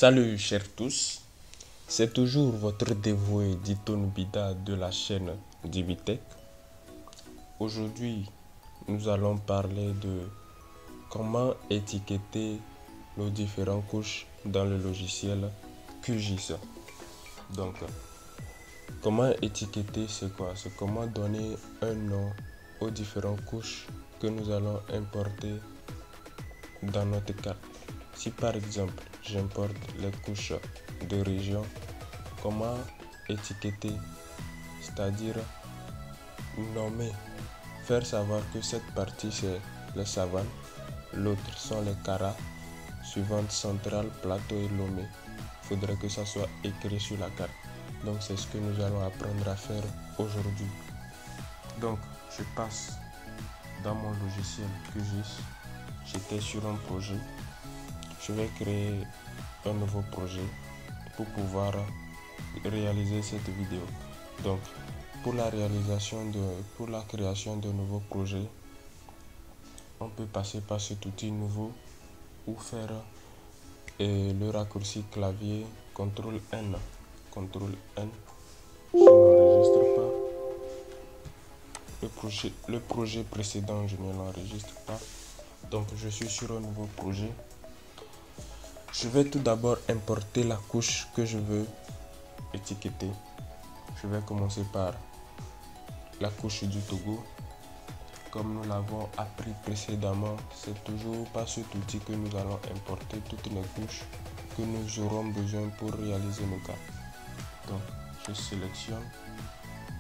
Salut chers tous, c'est toujours votre dévoué Dito Nubida de la chaîne Divitech. Aujourd'hui, nous allons parler de comment étiqueter nos différentes couches dans le logiciel QGIS. Donc, comment étiqueter, c'est quoi? C'est comment donner un nom aux différentes couches que nous allons importer dans notre carte. Si par exemple, j'importe les couches de région, comment étiqueter? C'est-à-dire nommer, faire savoir que cette partie c'est les savanes, l'autre sont les caras, suivante centrale, plateau et lomé. Il faudrait que ça soit écrit sur la carte. Donc c'est ce que nous allons apprendre à faire aujourd'hui. Donc je passe dans mon logiciel QGIS. J'étais sur un projet. Je vais créer un nouveau projet pour pouvoir réaliser cette vidéo. Donc pour la création de nouveaux projets, on peut passer par cet outil nouveau ou faire le raccourci clavier CTRL N. CTRL N. Je n'enregistre pas. Le projet précédent, je ne l'enregistre pas. Donc je suis sur un nouveau projet. Je vais tout d'abord importer la couche que je veux étiqueter. Je vais commencer par la couche du Togo. Comme nous l'avons appris précédemment, c'est toujours par cet outil que nous allons importer toutes les couches que nous aurons besoin pour réaliser nos cas. Donc, je sélectionne,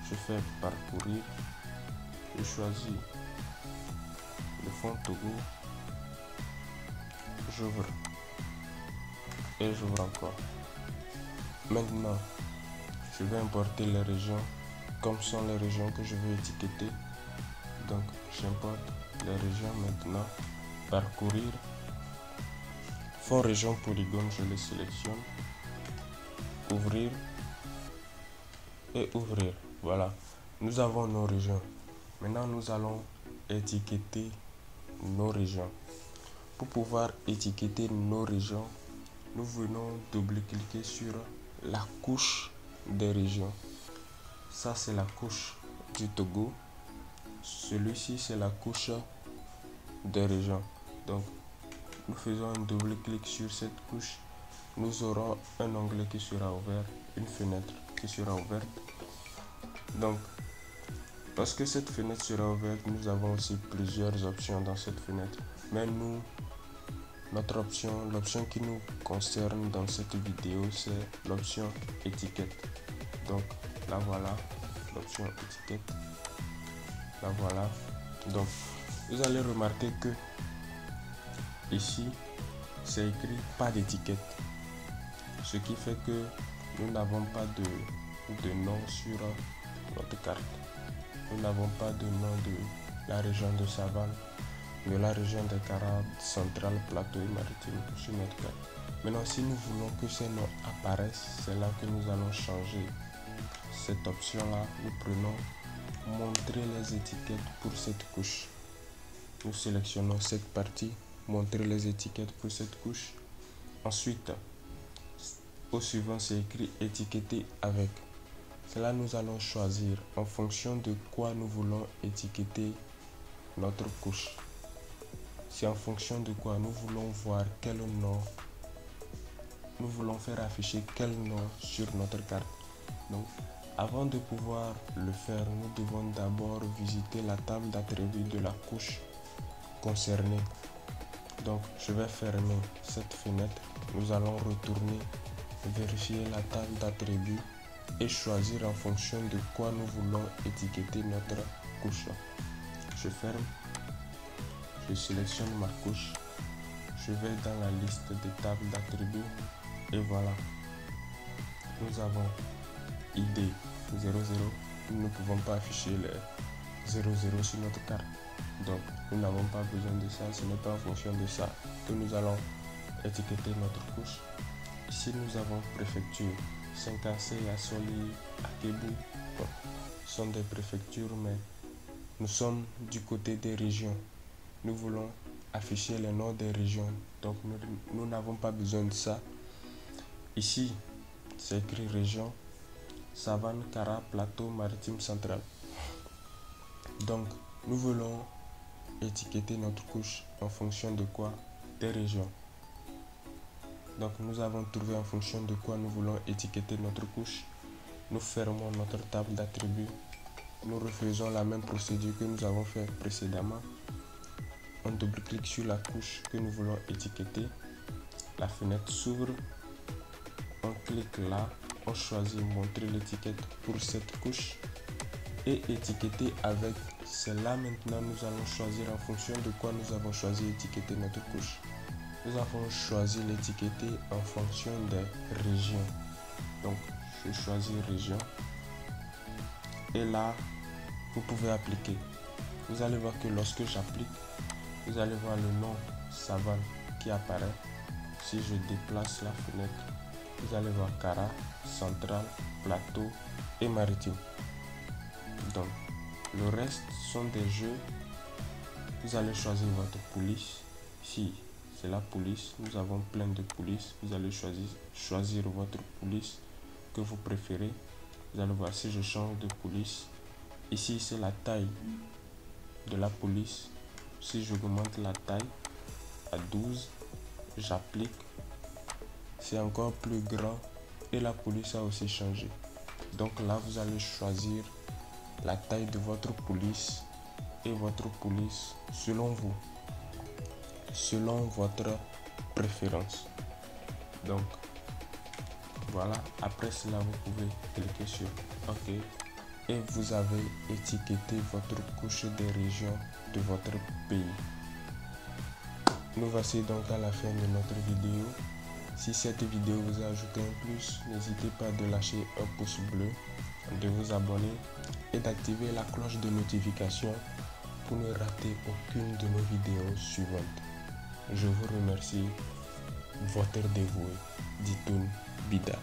je fais parcourir, je choisis le fond Togo, j'ouvre et j'ouvre encore. Maintenant, je vais importer les régions comme sont les régions que je veux étiqueter. Donc j'importe les régions maintenant, parcourir, fond région polygone, je les sélectionne, ouvrir et ouvrir. Voilà, nous avons nos régions. Maintenant nous allons étiqueter nos régions. Pour pouvoir étiqueter nos régions, nous venons double-cliquer sur la couche des régions. Ça c'est la couche du Togo. Celui-ci c'est la couche des régions. Donc nous faisons un double clic sur cette couche. Nous aurons un onglet qui sera ouvert, une fenêtre qui sera ouverte. Donc lorsque cette fenêtre sera ouverte, nous avons aussi plusieurs options dans cette fenêtre. Mais nous, notre option, l'option qui nous concerne dans cette vidéo, c'est l'option étiquette. Donc là voilà l'option étiquette. Là voilà. Donc vous allez remarquer que ici c'est écrit pas d'étiquette, ce qui fait que nous n'avons pas de nom sur notre carte. Nous n'avons pas de nom de la région de savane, de la région des Caraïbes centrale, plateau et maritime sur notre carte. Maintenant, si nous voulons que ces noms apparaissent, c'est là que nous allons changer cette option là. Nous prenons montrer les étiquettes pour cette couche. Nous sélectionnons cette partie, montrer les étiquettes pour cette couche. Ensuite, au suivant, c'est écrit étiqueter avec. C'est là nous allons choisir en fonction de quoi nous voulons étiqueter notre couche. C'est en fonction de quoi nous voulons voir quel nom, nous voulons faire afficher quel nom sur notre carte. Donc, avant de pouvoir le faire, nous devons d'abord visiter la table d'attributs de la couche concernée. Donc, je vais fermer cette fenêtre. Nous allons retourner, vérifier la table d'attributs et choisir en fonction de quoi nous voulons étiqueter notre couche. Je ferme, je sélectionne ma couche, je vais dans la liste des tables d'attributs et voilà. Nous avons ID 00, nous ne pouvons pas afficher les 00 sur notre carte. Donc nous n'avons pas besoin de ça, ce n'est pas en fonction de ça que nous allons étiqueter notre couche. Ici nous avons préfecture, Saint-Cassé, Assoli, Akebu, bon, sont des préfectures, mais nous sommes du côté des régions. Nous voulons afficher les noms des régions, donc nous n'avons pas besoin de ça. Ici, c'est écrit région, savane, Kara, plateau, maritime, central. Donc, nous voulons étiqueter notre couche en fonction de quoi? Des régions. Donc, nous avons trouvé en fonction de quoi nous voulons étiqueter notre couche. Nous fermons notre table d'attributs. Nous refaisons la même procédure que nous avons fait précédemment. On double-clique sur la couche que nous voulons étiqueter. La fenêtre s'ouvre. On clique là. On choisit montrer l'étiquette pour cette couche et étiqueter avec. C'est là maintenant nous allons choisir en fonction de quoi nous avons choisi étiqueter notre couche. Nous avons choisi l'étiqueter en fonction des régions. Donc je choisis région et là vous pouvez appliquer. Vous allez voir que lorsque j'applique, vous allez voir le nom savane qui apparaît. Si je déplace la fenêtre, vous allez voir Kara, central, plateau et maritime. Donc le reste sont des jeux. Vous allez choisir votre police. Ici c'est la police, nous avons plein de polices. Vous allez choisir votre police que vous préférez. Vous allez voir si je change de police. Ici c'est la taille de la police. Si j'augmente la taille à 12, j'applique, c'est encore plus grand et la police a aussi changé. Donc là vous allez choisir la taille de votre police et votre police selon vous, selon votre préférence. Donc voilà, après cela vous pouvez cliquer sur OK et vous avez étiqueté votre couche des régions de votre pays. Nous voici donc à la fin de notre vidéo. Si cette vidéo vous a ajouté un plus, n'hésitez pas de lâcher un pouce bleu, de vous abonner et d'activer la cloche de notification pour ne rater aucune de nos vidéos suivantes. Je vous remercie. Votre dévoué, Ditoun Bida.